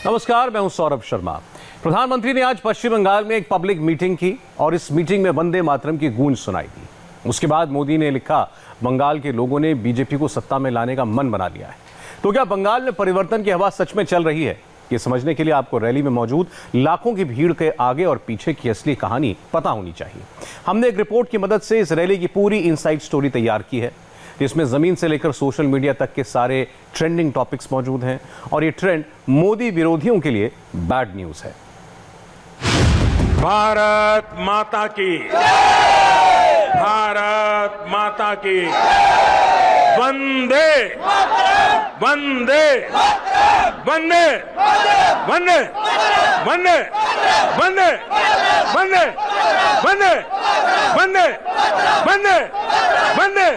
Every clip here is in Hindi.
नमस्कार, मैं हूं सौरभ शर्मा। प्रधानमंत्री ने आज पश्चिम बंगाल में एक पब्लिक मीटिंग की और इस मीटिंग में वंदे मातरम की गूंज सुनाई दी। उसके बाद मोदी ने लिखा, बंगाल के लोगों ने बीजेपी को सत्ता में लाने का मन बना लिया है। तो क्या बंगाल में परिवर्तन की हवा सच में चल रही है? ये समझने के लिए आपको रैली में मौजूद लाखों की भीड़ के आगे और पीछे की असली कहानी पता होनी चाहिए। हमने एक रिपोर्ट की मदद से इस रैली की पूरी इनसाइड स्टोरी तैयार की है। इसमें जमीन से लेकर सोशल मीडिया तक के सारे ट्रेंडिंग टॉपिक्स मौजूद हैं और ये ट्रेंड मोदी विरोधियों के लिए बैड न्यूज है। भारत माता की, भारत माता की, वंदे वंदे वंदे वंदे वंदे वंदे वंदे वंदे वंदे वंदे वंदे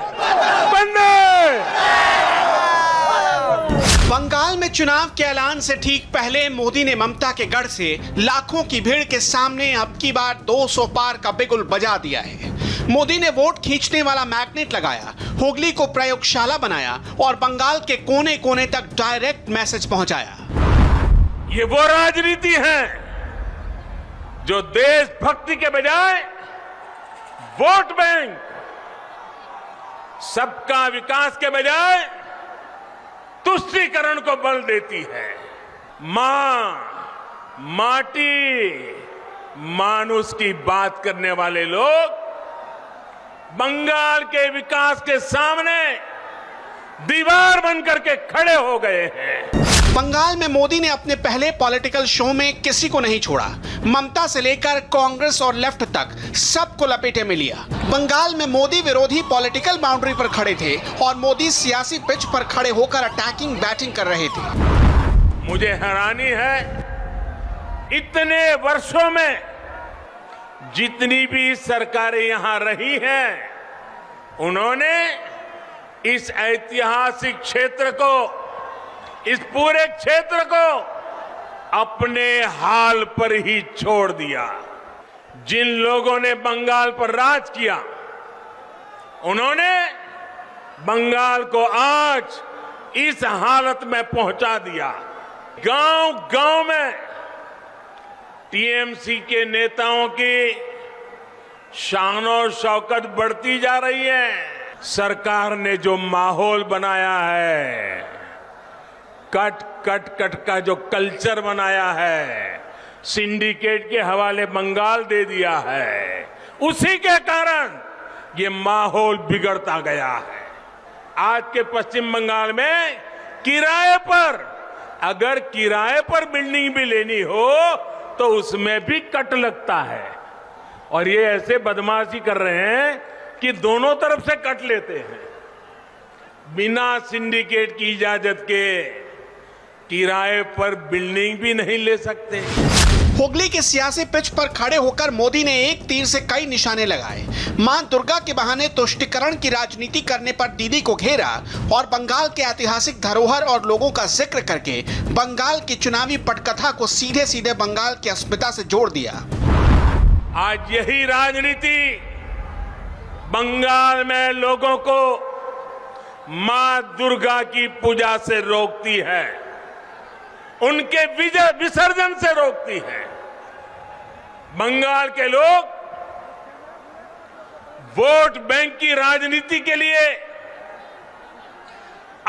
वंदे। बंगाल में चुनाव के ऐलान से ठीक पहले मोदी ने ममता के गढ़ से लाखों की भीड़ के सामने अब की बार 200 पार का बिगुल बजा दिया है। मोदी ने वोट खींचने वाला मैग्नेट लगाया, हुगली को प्रयोगशाला बनाया और बंगाल के कोने कोने तक डायरेक्ट मैसेज पहुंचाया। ये वो राजनीति है जो देशभक्ति के बजाय वोट बैंक, सबका विकास के बजाय तुष्टीकरण को बल देती है। मां, माटी, मानुष की बात करने वाले लोग बंगाल के विकास के सामने दीवार बनकर के खड़े हो गए हैं। बंगाल में मोदी ने अपने पहले पॉलिटिकल शो में किसी को नहीं छोड़ा। ममता से लेकर कांग्रेस और लेफ्ट तक सबको लपेटे में लिया। बंगाल में मोदी विरोधी पॉलिटिकल बाउंड्री पर खड़े थे और मोदी सियासी पिच पर खड़े होकर अटैकिंग बैटिंग कर रहे थे। मुझे हैरानी है, इतने वर्षों में जितनी भी सरकारें यहां रही हैं, उन्होंने इस ऐतिहासिक क्षेत्र को, इस पूरे क्षेत्र को अपने हाल पर ही छोड़ दिया। जिन लोगों ने बंगाल पर राज किया, उन्होंने बंगाल को आज इस हालत में पहुंचा दिया। गांव-गांव में टीएमसी के नेताओं की शान और शौकत बढ़ती जा रही है। सरकार ने जो माहौल बनाया है, कट कट कट का जो कल्चर बनाया है, सिंडिकेट के हवाले बंगाल दे दिया है, उसी के कारण ये माहौल बिगड़ता गया है। आज के पश्चिम बंगाल में किराए पर, अगर किराए पर बिल्डिंग भी लेनी हो तो उसमें भी कट लगता है। और ये ऐसे बदमाशी कर रहे हैं कि दोनों तरफ से कट लेते हैं। बिना सिंडिकेट की इजाजत के किराए पर बिल्डिंग भी नहीं ले सकते। हुगली के सियासी पिच पर खड़े होकर मोदी ने एक तीर से कई निशाने लगाए। मां दुर्गा के बहाने तुष्टीकरण की राजनीति करने पर दीदी को घेरा और बंगाल के ऐतिहासिक धरोहर और लोगों का जिक्र करके बंगाल की चुनावी पटकथा को सीधे सीधे बंगाल की अस्मिता से जोड़ दिया। आज यही राजनीति बंगाल में लोगों को मां दुर्गा की पूजा से रोकती है, उनके विसर्जन से रोकती है। बंगाल के लोग वोट बैंक की राजनीति के लिए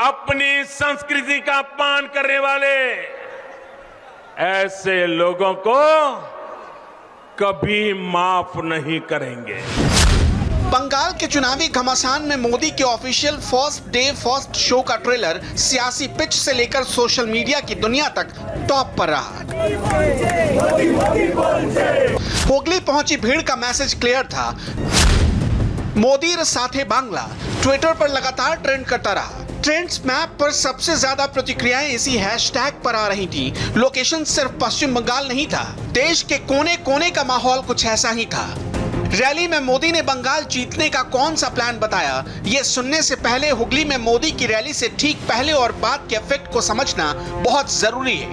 अपनी संस्कृति का अपमान करने वाले ऐसे लोगों को कभी माफ नहीं करेंगे। बंगाल के चुनावी घमासान में मोदी के official first day first show का ट्रेलर सियासी पिच से लेकर सोशल मीडिया की दुनिया तक टॉप पर रहा। हुगली पहुंची भीड़ का मैसेज क्लियर था, मोदी रे साथे बांग्ला ट्विटर पर लगातार ट्रेंड करता रहा। ट्रेंड्स मैप पर सबसे ज्यादा प्रतिक्रियाएं इसी हैशटैग पर आ रही थी। लोकेशन सिर्फ पश्चिम बंगाल नहीं था, देश के कोने कोने का माहौल कुछ ऐसा ही था। रैली में मोदी ने बंगाल जीतने का कौन सा प्लान बताया, ये सुनने से पहले हुगली में मोदी की रैली से ठीक पहले और बाद के इफेक्ट को समझना बहुत जरूरी है,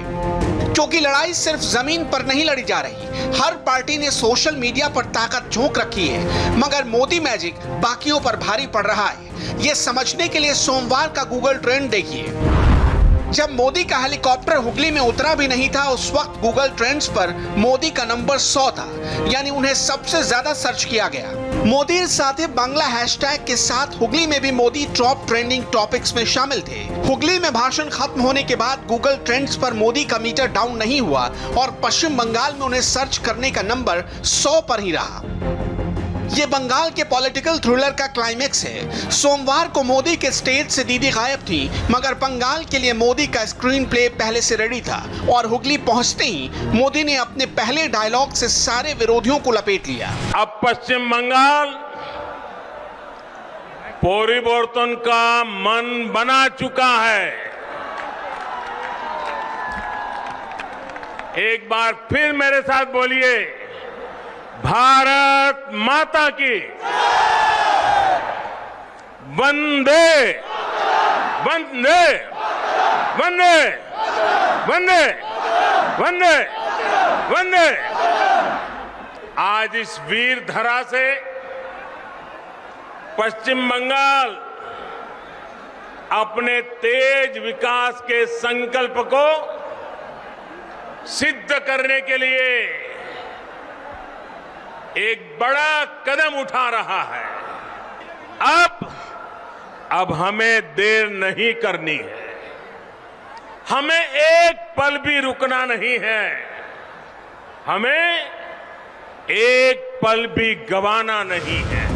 क्योंकि लड़ाई सिर्फ जमीन पर नहीं लड़ी जा रही। हर पार्टी ने सोशल मीडिया पर ताकत झोंक रखी है, मगर मोदी मैजिक बाकियों पर भारी पड़ रहा है। ये समझने के लिए सोमवार का गूगल ट्रेंड देखिए। जब मोदी का हेलीकॉप्टर हुगली में उतरा भी नहीं था, उस वक्त गूगल ट्रेंड्स पर मोदी का नंबर 100 था, यानी उन्हें सबसे ज्यादा सर्च किया गया। मोदी साथे बांग्ला हैशटैग के साथ हुगली में भी मोदी टॉप ट्रेंडिंग टॉपिक्स में शामिल थे। हुगली में भाषण खत्म होने के बाद गूगल ट्रेंड्स पर मोदी का मीटर डाउन नहीं हुआ और पश्चिम बंगाल में उन्हें सर्च करने का नंबर 100 पर ही रहा। ये बंगाल के पॉलिटिकल थ्रिलर का क्लाइमेक्स है। सोमवार को मोदी के स्टेज से दीदी गायब थी, मगर बंगाल के लिए मोदी का स्क्रीन प्ले पहले से रेडी था और हुगली पहुंचते ही मोदी ने अपने पहले डायलॉग से सारे विरोधियों को लपेट लिया। अब पश्चिम बंगाल परिवर्तन का मन बना चुका है। एक बार फिर मेरे साथ बोलिए, भारत माता की वंदे वंदे वंदे वंदे वंदे वंदे। आज इस वीर धरा से पश्चिम बंगाल अपने तेज विकास के संकल्प को सिद्ध करने के लिए एक बड़ा कदम उठा रहा है। अब हमें देर नहीं करनी है, हमें एक पल भी रुकना नहीं है, हमें एक पल भी गंवाना नहीं है।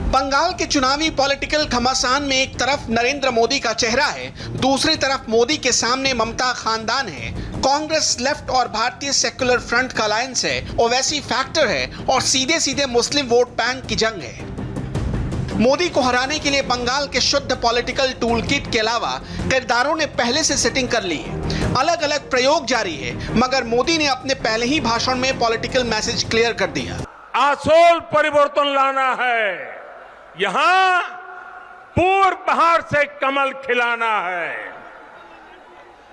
बंगाल के चुनावी पॉलिटिकल घमासान में एक तरफ नरेंद्र मोदी का चेहरा है, दूसरी तरफ मोदी के सामने ममता खानदान है। कांग्रेस लेफ्ट और भारतीय सेक्युलर फ्रंट का अलायंस है, ओवैसी फैक्टर है और सीधे सीधे मुस्लिम वोट बैंक की जंग है। मोदी को हराने के लिए बंगाल के शुद्ध पॉलिटिकल टूल किट के अलावा किरदारों ने पहले से सेटिंग कर ली है। अलग अलग प्रयोग जारी है, मगर मोदी ने अपने पहले ही भाषण में पॉलिटिकल मैसेज क्लियर कर दिया। आसोल परिवर्तन लाना है, यहां पूर्व बहार से कमल खिलाना है।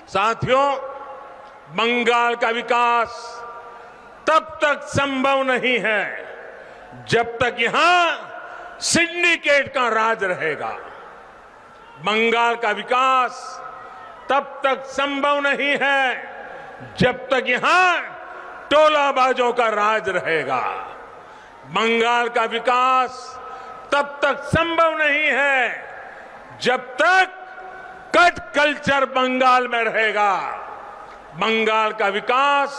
साथियों, बंगाल का विकास तब तक संभव नहीं है जब तक यहां सिंडिकेट का राज रहेगा। बंगाल का विकास तब तक संभव नहीं है जब तक यहां टोलाबाजों का राज रहेगा। बंगाल का विकास तब तक संभव नहीं है जब तक कट कल्चर बंगाल में रहेगा। बंगाल का विकास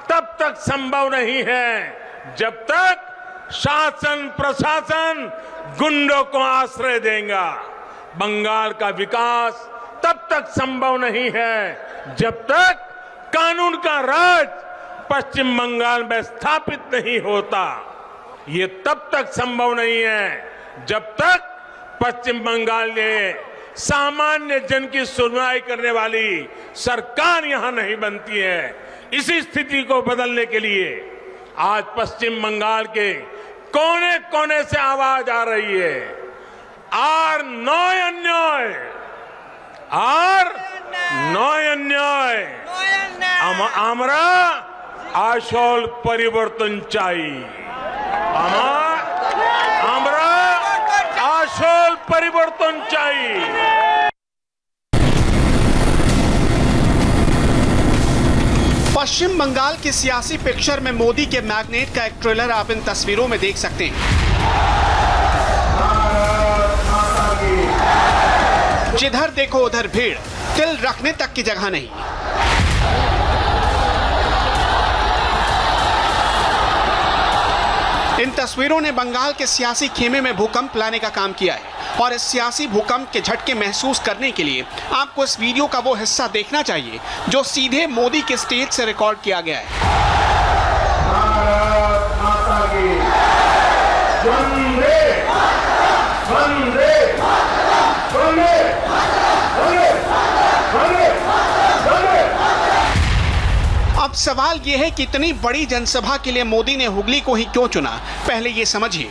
तब तक संभव नहीं है जब तक शासन प्रशासन गुंडों को आश्रय देगा। बंगाल का विकास तब तक संभव नहीं है जब तक कानून का राज पश्चिम बंगाल में स्थापित नहीं होता। ये तब तक संभव नहीं है जब तक पश्चिम बंगाल में सामान्य जन की सुनवाई करने वाली सरकार यहां नहीं बनती है। इसी स्थिति को बदलने के लिए आज पश्चिम बंगाल के कोने कोने से आवाज आ रही है, आर नय अन्याय, आर नय अन्याय, আমরা আসল পরিবর্তন চাই, আমরা আসল পরিবর্তন চাই। पश्चिम बंगाल की सियासी पिक्चर में मोदी के मैग्नेट का एक ट्रेलर आप इन तस्वीरों में देख सकते हैं। जिधर देखो उधर भीड़, तिल रखने तक की जगह नहीं। इन तस्वीरों ने बंगाल के सियासी खेमे में भूकंप लाने का काम किया है और इस सियासी भूकंप के झटके महसूस करने के लिए आपको इस वीडियो का वो हिस्सा देखना चाहिए जो सीधे मोदी के स्टेज से रिकॉर्ड किया गया है। अब सवाल यह है कि इतनी बड़ी जनसभा के लिए मोदी ने हुगली को ही क्यों चुना। पहले ये समझिए,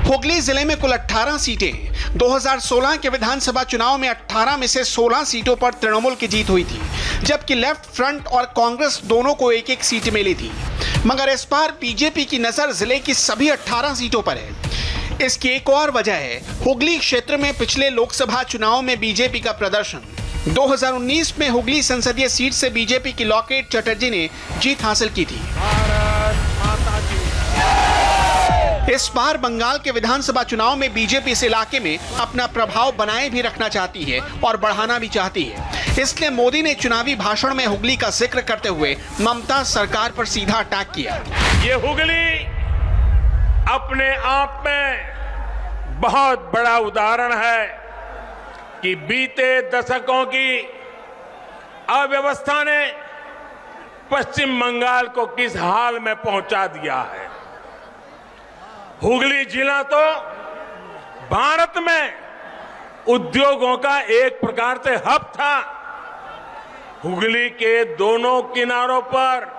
हुगली जिले में कुल 18 सीटें हैं। 2016 के विधानसभा चुनाव में 18 में से 16 सीटों पर तृणमूल की जीत हुई थी, जबकि लेफ्ट फ्रंट और कांग्रेस दोनों को एक एक सीट मिली थी। मगर इस बार बीजेपी की नजर जिले की सभी 18 सीटों पर है। इसकी एक और वजह है हुगली क्षेत्र में पिछले लोकसभा चुनाव में बीजेपी का प्रदर्शन। 2019 में हुगली संसदीय सीट से बीजेपी की लॉकेट चटर्जी ने जीत हासिल की थी। इस बार बंगाल के विधानसभा चुनाव में बीजेपी इस इलाके में अपना प्रभाव बनाए भी रखना चाहती है और बढ़ाना भी चाहती है। इसलिए मोदी ने चुनावी भाषण में हुगली का जिक्र करते हुए ममता सरकार पर सीधा अटैक किया। ये हुगली अपने आप में बहुत बड़ा उदाहरण है कि बीते दशकों की अव्यवस्था ने पश्चिम बंगाल को किस हाल में पहुंचा दिया है। हुगली जिला तो भारत में उद्योगों का एक प्रकार से हब था। हुगली के दोनों किनारों पर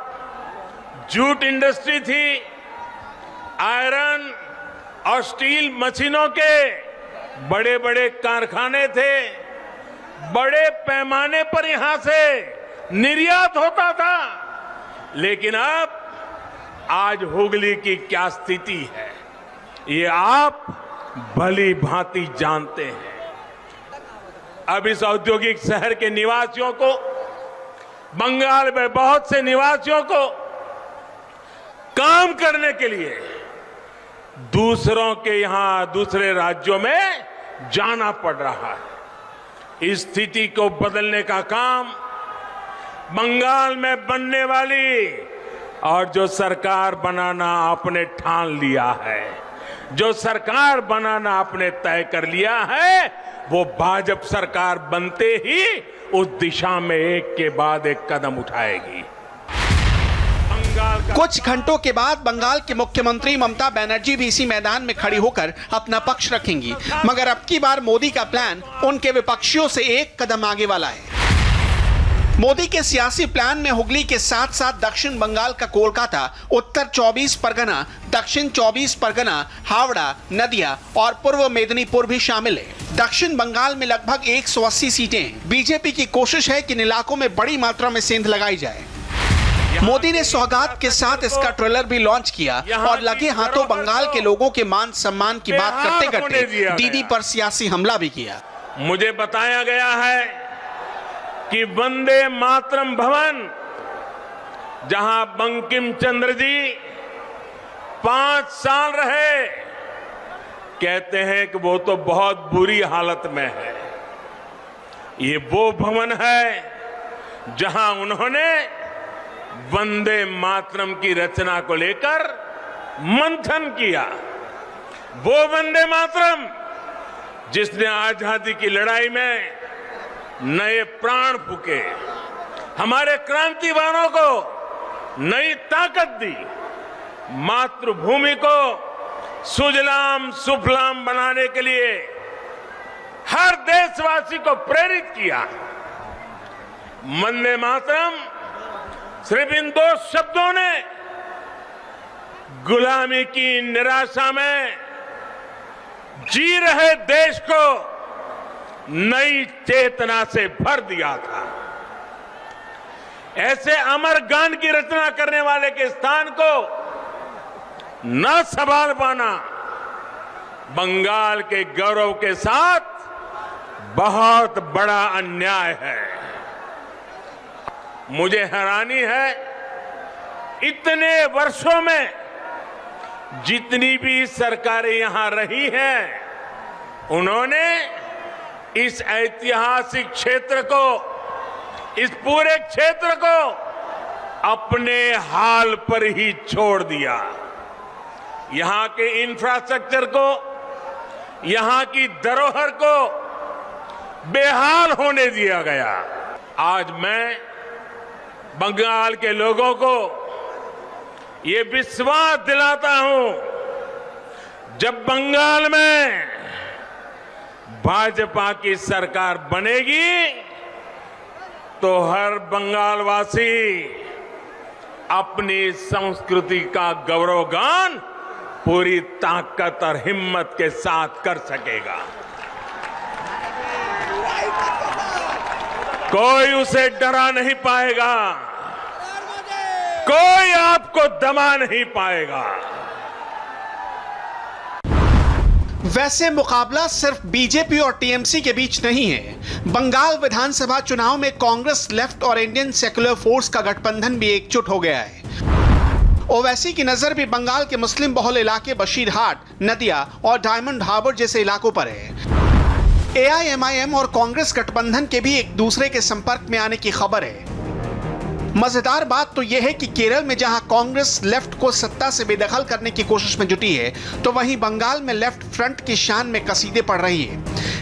जूट इंडस्ट्री थी, आयरन और स्टील मशीनों के बड़े बड़े कारखाने थे, बड़े पैमाने पर यहां से निर्यात होता था। लेकिन अब आज हुगली की क्या स्थिति है ये आप भली भांति जानते हैं। अब इस औद्योगिक शहर के निवासियों को, बंगाल में बहुत से निवासियों को काम करने के लिए दूसरों के यहां दूसरे राज्यों में जाना पड़ रहा है। इस स्थिति को बदलने का काम बंगाल में बनने वाली और जो सरकार बनाना आपने ठान लिया है, जो सरकार बनाना आपने तय कर लिया है, वो भाजपा सरकार बनते ही उस दिशा में एक के बाद एक कदम उठाएगी। कुछ घंटों के बाद बंगाल के मुख्यमंत्री ममता बनर्जी भी इसी मैदान में खड़ी होकर अपना पक्ष रखेंगी, मगर अब की बार मोदी का प्लान उनके विपक्षियों से एक कदम आगे वाला है। मोदी के सियासी प्लान में हुगली के साथ साथ दक्षिण बंगाल का कोलकाता, उत्तर 24 परगना, दक्षिण 24 परगना, हावड़ा, नदिया और पूर्व मेदिनीपुर भी शामिल है। दक्षिण बंगाल में लगभग 180 सीटें। बीजेपी की कोशिश है कि इन इलाकों में बड़ी मात्रा में सेंध लगाई जाए। मोदी ने सौगात के साथ इसका ट्रेलर भी लॉन्च किया और लगे हाथों बंगाल के लोगों के मान सम्मान की बात करते करते दीदी पर सियासी हमला भी किया। मुझे बताया गया है कि वंदे मातरम भवन, जहां बंकिम चंद्र जी 5 साल रहे, कहते हैं कि वो तो बहुत बुरी हालत में है। ये वो भवन है जहां उन्होंने वंदे मातरम की रचना को लेकर मंथन किया। वो वंदे मातरम जिसने आजादी की लड़ाई में नए प्राण फूके, हमारे क्रांतिवानों को नई ताकत दी, मातृभूमि को सुजलाम सुफलाम बनाने के लिए हर देशवासी को प्रेरित किया। वंदे मातरम सिर्फ इन 2 शब्दों ने गुलामी की निराशा में जी रहे देश को नई चेतना से भर दिया था। ऐसे अमर गान की रचना करने वाले के स्थान को न संभाल पाना बंगाल के गौरव के साथ बहुत बड़ा अन्याय है। मुझे हैरानी है, इतने वर्षों में जितनी भी सरकारें यहां रही हैं, उन्होंने इस ऐतिहासिक क्षेत्र को, इस पूरे क्षेत्र को अपने हाल पर ही छोड़ दिया। यहां के इंफ्रास्ट्रक्चर को, यहां की धरोहर को बेहाल होने दिया गया। आज मैं बंगाल के लोगों को ये विश्वास दिलाता हूं, जब बंगाल में भाजपा की सरकार बनेगी तो हर बंगालवासी अपनी संस्कृति का गौरवगान पूरी ताकत और हिम्मत के साथ कर सकेगा। कोई उसे डरा नहीं पाएगा, कोई आपको दबा नहीं पाएगा। वैसे मुकाबला सिर्फ बीजेपी और टीएमसी के बीच नहीं है। बंगाल विधानसभा चुनाव में कांग्रेस, लेफ्ट और इंडियन सेक्युलर फोर्स का गठबंधन भी एकजुट हो गया है। ओवैसी की नजर भी बंगाल के मुस्लिम बहुल इलाके बशीरहाट, नदिया और डायमंड हार्बर जैसे इलाकों पर है। एआईएमआईएम और कांग्रेस गठबंधन के भी एक दूसरे के संपर्क में आने की खबर है। मजेदार बात तो यह है कि केरल में जहां कांग्रेस लेफ्ट को सत्ता से बेदखल करने की कोशिश में जुटी है, तो वहीं बंगाल में लेफ्ट फ्रंट की शान में कसीदे पड़ रही है।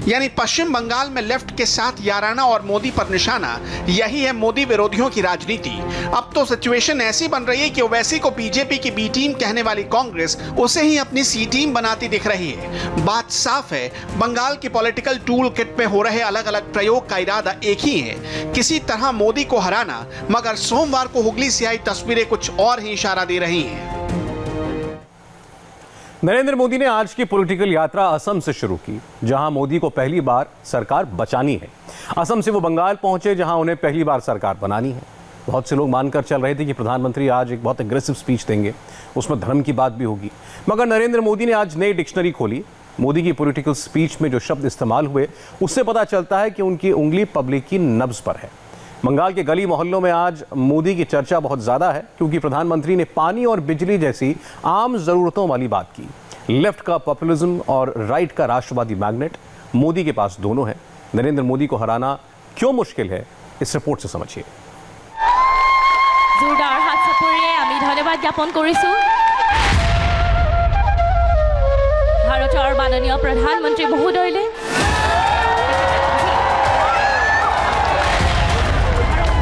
यानी पश्चिम बंगाल में लेफ्ट के साथ याराना और मोदी पर निशाना, यही है मोदी विरोधियों की राजनीति। अब तो सिचुएशन ऐसी बन रही है कि ओवैसी को बीजेपी की बी टीम कहने वाली कांग्रेस उसे ही अपनी सी टीम बनाती दिख रही है। बात साफ है, बंगाल की पॉलिटिकल टूल किट में हो रहे अलग अलग प्रयोग का इरादा एक ही है, किसी तरह मोदी को हराना। मगर सोमवार को हुगली से आई तस्वीरें कुछ और ही इशारा दे रही हैं। नरेंद्र मोदी ने आज की पॉलिटिकल यात्रा असम से शुरू की, जहां मोदी को पहली बार सरकार बचानी है। असम से वो बंगाल पहुंचे, जहां उन्हें पहली बार सरकार बनानी है। बहुत से लोग मानकर चल रहे थे कि प्रधानमंत्री आज एक बहुत एग्रेसिव स्पीच देंगे, उसमें धर्म की बात भी होगी। मगर नरेंद्र मोदी ने आज नई डिक्शनरी खोली। मोदी की पॉलिटिकल स्पीच में जो शब्द इस्तेमाल हुए, उससे पता चलता है कि उनकी उंगली पब्लिक की नब्ज पर है। बंगाल के गली मोहल्लों में आज मोदी की चर्चा बहुत ज्यादा है, क्योंकि प्रधानमंत्री ने पानी और बिजली जैसी आम जरूरतों वाली बात की। लेफ्ट का पॉपुलिज्म और राइट का राष्ट्रवादी मैग्नेट, मोदी के पास दोनों है। नरेंद्र मोदी को हराना क्यों मुश्किल है, इस रिपोर्ट से समझिए। जोरदार हाथ चापरिये आमी धन्यवाद ज्ञापन करिছো भारতৰ माननीय प्रधानमंत्री महोदयले।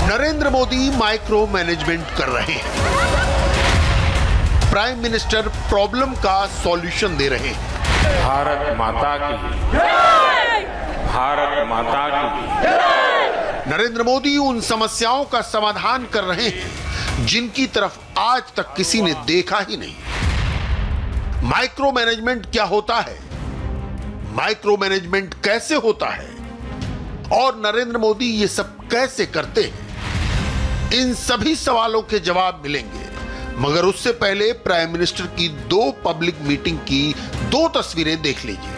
नरेंद्र मोदी माइक्रो मैनेजमेंट कर रहे हैं। प्राइम मिनिस्टर प्रॉब्लम का सॉल्यूशन दे रहे हैं। भारत माता की जय, भारत माता की जय। नरेंद्र मोदी उन समस्याओं का समाधान कर रहे हैं जिनकी तरफ आज तक किसी ने देखा ही नहीं। माइक्रो मैनेजमेंट क्या होता है, माइक्रो मैनेजमेंट कैसे होता है और नरेंद्र मोदी ये सब कैसे करते हैं, इन सभी सवालों के जवाब मिलेंगे। मगर उससे पहले प्राइम मिनिस्टर की 2 पब्लिक मीटिंग की 2 तस्वीरें देख लीजिए।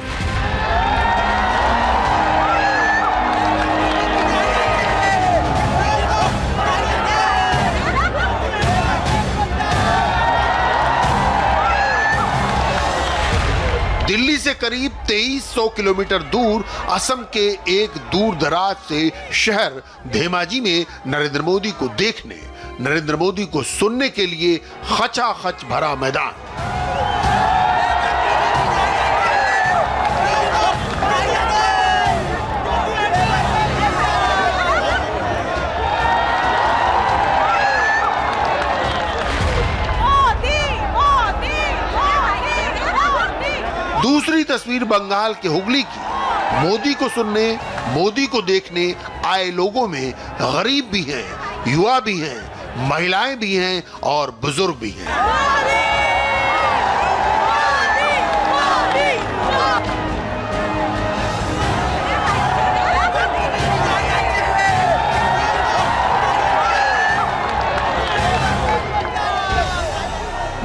दिल्ली से करीब 2300 किलोमीटर दूर असम के एक दूर दराज से शहर धेमाजी में नरेंद्र मोदी को देखने, नरेंद्र मोदी को सुनने के लिए खचाखच भरा मैदान। दूसरी तस्वीर बंगाल के हुगली की। मोदी को सुनने, मोदी को देखने आए लोगों में गरीब भी हैं, युवा भी हैं, महिलाएं भी हैं और बुजुर्ग भी हैं।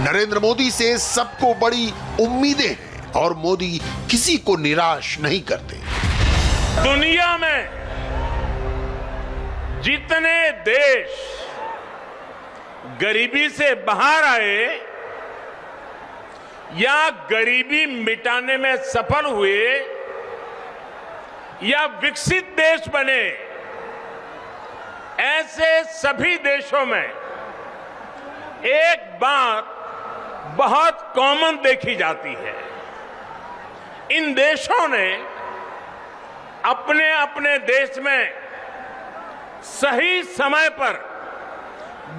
नरेंद्र मोदी से सबको बड़ी उम्मीदें हैं और मोदी किसी को निराश नहीं करते। दुनिया में जितने देश गरीबी से बाहर आए या गरीबी मिटाने में सफल हुए या विकसित देश बने, ऐसे सभी देशों में एक बात बहुत कॉमन देखी जाती है। इन देशों ने अपने अपने देश में सही समय पर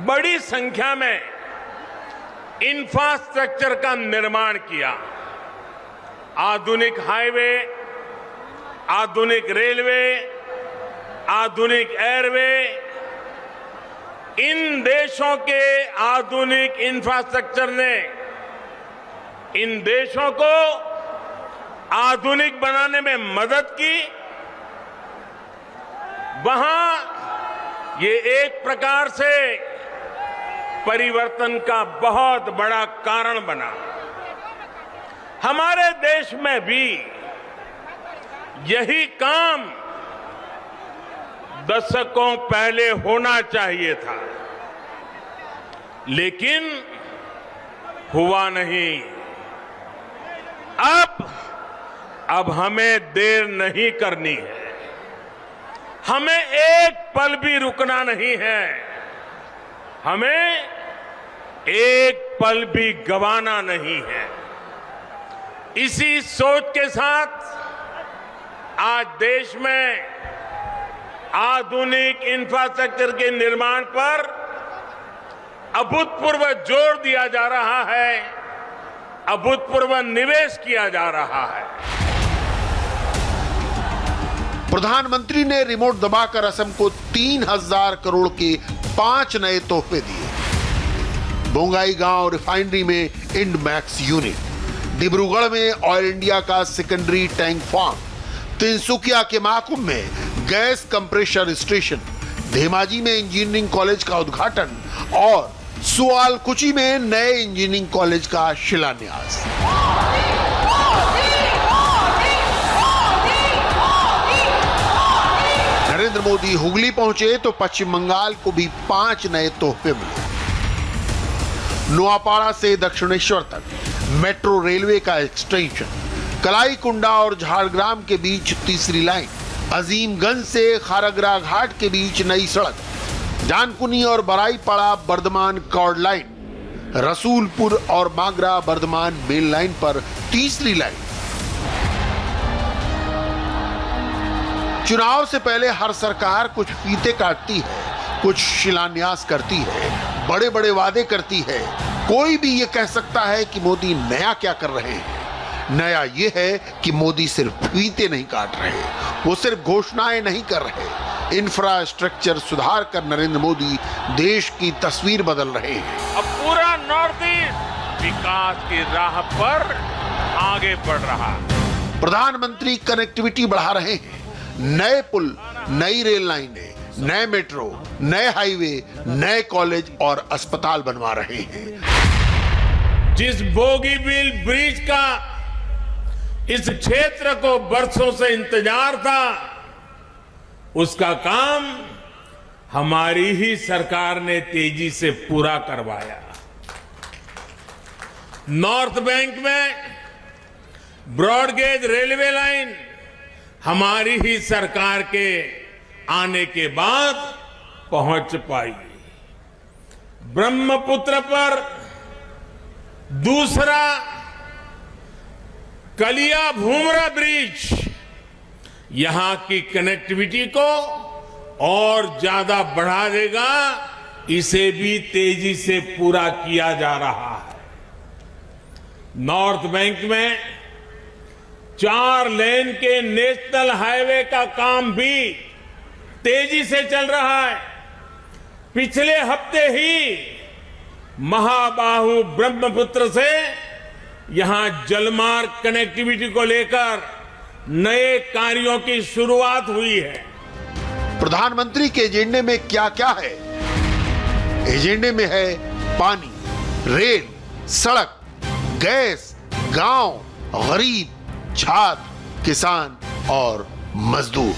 बड़ी संख्या में इंफ्रास्ट्रक्चर का निर्माण किया। आधुनिक हाईवे, आधुनिक रेलवे, आधुनिक एयरवे। इन देशों के आधुनिक इंफ्रास्ट्रक्चर ने इन देशों को आधुनिक बनाने में मदद की। वहां ये एक प्रकार से परिवर्तन का बहुत बड़ा कारण बना। हमारे देश में भी यही काम दशकों पहले होना चाहिए था, लेकिन हुआ नहीं। अब हमें देर नहीं करनी है, हमें एक पल भी रुकना नहीं है, हमें एक पल भी गंवाना नहीं है। इसी सोच के साथ आज देश में आधुनिक इंफ्रास्ट्रक्चर के निर्माण पर अभूतपूर्व जोर दिया जा रहा है, अभूतपूर्व निवेश किया जा रहा है। प्रधानमंत्री ने रिमोट दबाकर असम को 3000 करोड़ के 5 नए तोहफे दिए। बोंगाईगांव रिफाइनरी में इंडमैक्स यूनिट, डिब्रूगढ़ में ऑयल इंडिया का सेकेंडरी टैंक फार्म, तिनसुकिया के माकुम में गैस कंप्रेशर स्टेशन, धेमाजी में इंजीनियरिंग कॉलेज का उद्घाटन और सुआलकुची में नए इंजीनियरिंग कॉलेज का शिलान्यास। नरेंद्र मोदी हुगली पहुंचे तो पश्चिम बंगाल को भी 5 नए तोहफे मिले। नोआपाड़ा से दक्षिणेश्वर तक मेट्रो रेलवे का एक्सटेंशन, कलाईकुंडा और झारग्राम के बीच तीसरी लाइन, अजीमगंज से खारागरा घाट के बीच नई सड़क, जानकुनी और बराईपाड़ा बर्धमान कॉर्ड लाइन, रसूलपुर और मागरा बर्धमान मेल लाइन पर तीसरी लाइन। चुनाव से पहले हर सरकार कुछ फीते काटती है, कुछ शिलान्यास करती है, बड़े बड़े वादे करती है। कोई भी ये कह सकता है कि मोदी नया क्या कर रहे हैं। नया ये है कि मोदी सिर्फ फीते नहीं काट रहे, वो सिर्फ घोषणाएं नहीं कर रहे। इंफ्रास्ट्रक्चर सुधार कर नरेंद्र मोदी देश की तस्वीर बदल रहे हैं। अब पूरा नॉर्थ ईस्ट विकास की राह पर आगे बढ़ रहा है। प्रधानमंत्री कनेक्टिविटी बढ़ा रहे हैं। नए पुल, नई रेल लाइनें, नए मेट्रो, नए हाईवे, नए कॉलेज और अस्पताल बनवा रहे हैं। जिस बोगीबील ब्रिज का इस क्षेत्र को बरसों से इंतजार था, उसका काम हमारी ही सरकार ने तेजी से पूरा करवाया। नॉर्थ बैंक में ब्रॉडगेज रेलवे लाइन हमारी ही सरकार के आने के बाद पहुंच पाई। ब्रह्मपुत्र पर दूसरा कलिया भूमरा ब्रिज यहां की कनेक्टिविटी को और ज्यादा बढ़ा देगा, इसे भी तेजी से पूरा किया जा रहा है। नॉर्थ बैंक में 4 लेन के नेशनल हाईवे का काम भी तेजी से चल रहा है। पिछले हफ्ते ही महाबाहु ब्रह्मपुत्र से यहां जलमार्ग कनेक्टिविटी को लेकर नए कार्यों की शुरुआत हुई है। प्रधानमंत्री के एजेंडे में क्या क्या है? एजेंडे में है पानी, रेल, सड़क, गैस, गांव, गरीब, छात्र, किसान और मजदूर।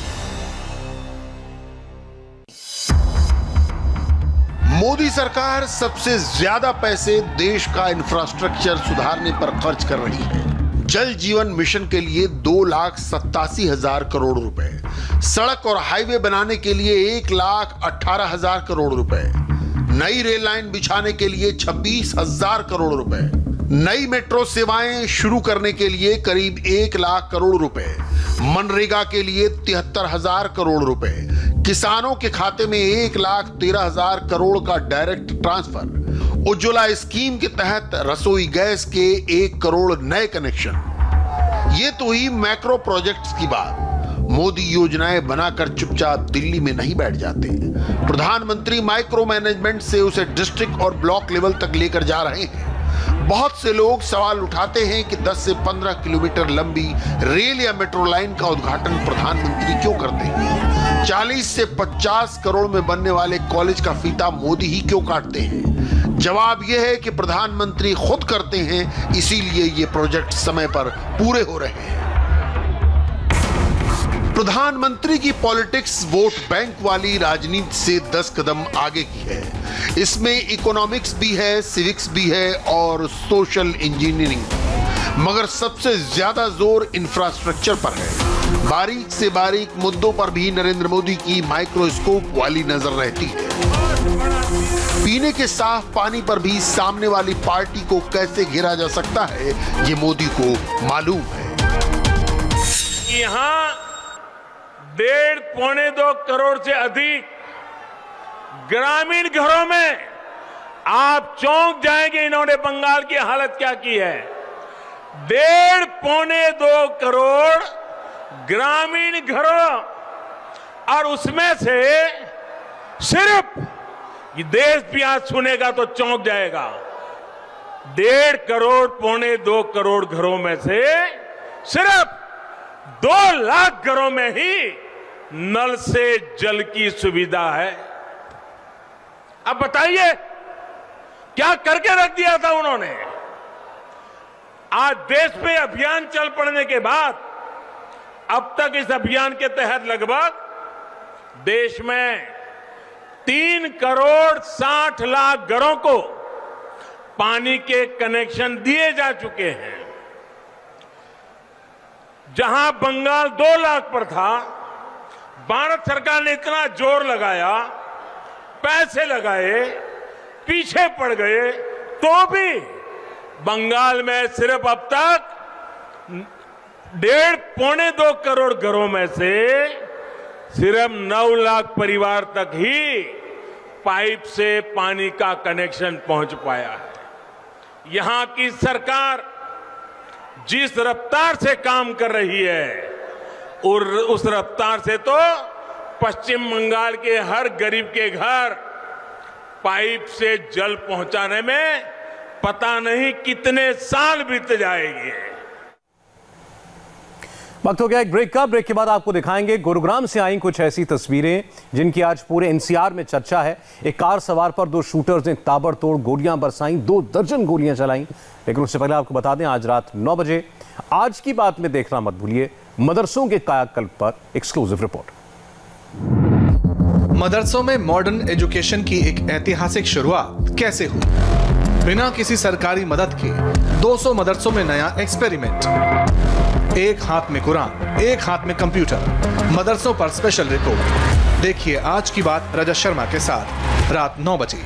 मोदी सरकार सबसे ज्यादा पैसे देश का इंफ्रास्ट्रक्चर सुधारने पर खर्च कर रही है। जल जीवन मिशन के लिए 2,87,000 करोड़ रुपए, सड़क और हाईवे बनाने के लिए 1,18,000 करोड़ रुपए, नई रेल लाइन बिछाने के लिए 26,000 करोड़ रुपए, नई मेट्रो सेवाएं शुरू करने के लिए करीब 1 लाख करोड़ रुपए, मनरेगा के लिए 73,000 करोड़ रुपए, किसानों के खाते में 1,13,000 करोड़ का डायरेक्ट ट्रांसफर, उज्ज्वला स्कीम के तहत रसोई गैस के 1 करोड़ नए कनेक्शन। ये तो ही मैक्रो प्रोजेक्ट्स की बात। मोदी योजनाएं बनाकर चुपचाप दिल्ली में नहीं बैठ जाते। प्रधानमंत्री माइक्रो मैनेजमेंट से उसे डिस्ट्रिक्ट और ब्लॉक लेवल तक लेकर जा रहे हैं। बहुत से लोग सवाल उठाते हैं कि 10 से 15 किलोमीटर लंबी रेल या मेट्रो लाइन का उद्घाटन प्रधानमंत्री क्यों करते हैं? 40 से 50 करोड़ में बनने वाले कॉलेज का फीता मोदी ही क्यों काटते हैं? जवाब यह है कि प्रधानमंत्री खुद करते हैं, इसीलिए ये प्रोजेक्ट समय पर पूरे हो रहे हैं। प्रधानमंत्री की पॉलिटिक्स वोट बैंक वाली राजनीति से 10 कदम आगे की है। इसमें इकोनॉमिक्स भी है, सिविक्स भी है और सोशल इंजीनियरिंग, मगर सबसे ज्यादा जोर इंफ्रास्ट्रक्चर पर है। बारीक से बारीक मुद्दों पर भी नरेंद्र मोदी की माइक्रोस्कोप वाली नजर रहती है। पीने के साफ पानी पर भी सामने वाली पार्टी को कैसे घेरा जा सकता है, ये मोदी को मालूम है। यहाँ 1.5-2 करोड़ से अधिक ग्रामीण घरों में आप चौंक जाएंगे इन्होंने बंगाल की हालत क्या की है। 1.5-2 करोड़ ग्रामीण घरों, और उसमें से सिर्फ ये देश भी आज सुनेगा तो चौंक जाएगा। 1.5-2 करोड़ घरों में से सिर्फ 2 लाख घरों में ही नल से जल की सुविधा है। अब बताइए क्या करके रख दिया था उन्होंने। आज देश में अभियान चल पड़ने के बाद अब तक इस अभियान के तहत लगभग देश में 3 करोड़ 60 लाख घरों को पानी के कनेक्शन दिए जा चुके हैं। जहां बंगाल 2 लाख पर था, भारत सरकार ने इतना जोर लगाया, पैसे लगाए, पीछे पड़ गए, तो भी बंगाल में सिर्फ अब तक 1.5-2 करोड़ घरों में से सिर्फ 9 लाख परिवार तक ही पाइप से पानी का कनेक्शन पहुंच पाया है। यहां की सरकार जिस रफ्तार से काम कर रही है और उस रफ्तार से तो पश्चिम बंगाल के हर गरीब के घर पाइप से जल पहुंचाने में पता नहीं कितने साल बीत जाएंगे। वक्त हो गया एक ब्रेक का। ब्रेक के बाद आपको दिखाएंगे गुरुग्राम से आई कुछ ऐसी तस्वीरें जिनकी आज पूरे एनसीआर में चर्चा है। एक कार सवार पर 2 शूटर्स ने ताबड़तोड़ गोलियां बरसाईं, 2 दर्जन गोलियां चलाईं। लेकिन उससे पहले आपको बता दें, आज रात 9 बजे आज की बात में देखना मत भूलिए मदरसों के कायाकल्प पर एक्सक्लूसिव रिपोर्ट। मदरसों में मॉडर्न एजुकेशन की एक ऐतिहासिक शुरुआत कैसे हुई? बिना किसी सरकारी मदद के 200 मदरसों में नया एक्सपेरिमेंट। एक हाथ में कुरान, एक हाथ में कंप्यूटर। मदरसों पर स्पेशल रिपोर्ट देखिए आज की बात रजत शर्मा के साथ रात 9 बजे।